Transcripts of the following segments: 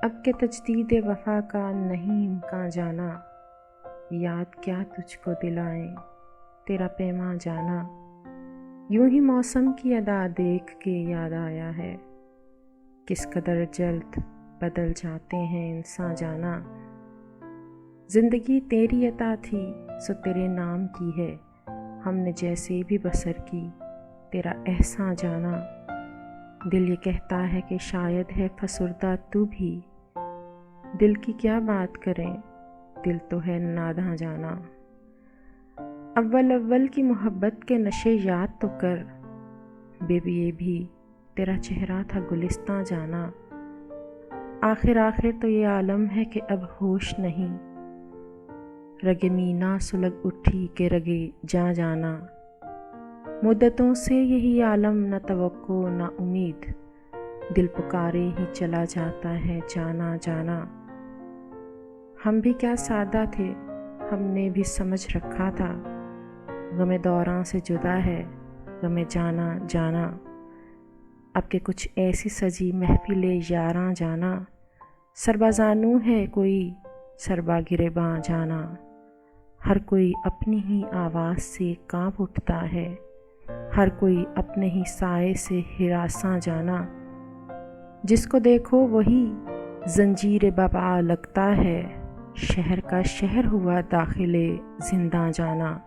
اب کہ تجدید وفا کا نہیں امکان جانا، یاد کیا تجھ کو دلائیں تیرا پیماں جانا۔ یوں ہی موسم کی ادا دیکھ کے یاد آیا ہے، کس قدر جلد بدل جاتے ہیں انسان جانا۔ زندگی تیری عطا تھی سو تیرے نام کی ہے، ہم نے جیسے بھی بسر کی تیرا احسان جانا۔ دل یہ کہتا ہے کہ شاید ہے فسردہ تو بھی، دل کی کیا بات کریں دل تو ہے ناداں جانا۔ اول کی محبت کے نشے یاد تو کر، بے یہ بھی تیرا چہرہ تھا گلستاں جانا۔ آخر تو یہ عالم ہے کہ اب ہوش نہیں، رگ مینا سلگ اٹھی کہ رگے جاں جانا۔ مدتوں سے یہی عالم نہ توقع نہ امید، دل پکارے ہی چلا جاتا ہے جانا جانا۔ ہم بھی کیا سادہ تھے، ہم نے بھی سمجھ رکھا تھا، غم دوراں سے جدا ہے غم جانا جانا۔ اب کہ کچھ ایسی سجی محفل یاراں جانا، سربازانو ہے کوئی سربا گریباں جانا۔ ہر کوئی اپنی ہی آواز سے کانپ اٹھتا ہے، ہر کوئی اپنے ہی سائے سے ہراساں جانا۔ جس کو دیکھو وہی زنجیر بابا لگتا ہے، شہر کا شہر ہوا داخل زنداں جانا۔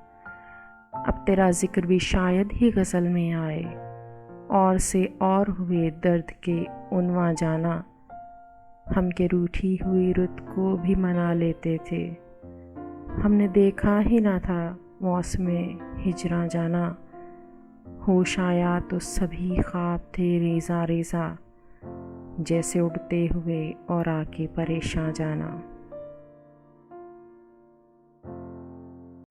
اب تیرا ذکر بھی شاید ہی غزل میں آئے، اور سے اور ہوئے درد کے عنواں جانا۔ ہم کے روٹھی ہوئی رت کو بھی منا لیتے تھے، ہم نے دیکھا ہی نہ تھا موسم ہجراں جانا۔ ہوش آیا تو سبھی خواب تھے ریزاں ریزاں، جیسے اڑتے ہوئے اور آ کے پریشاں جانا۔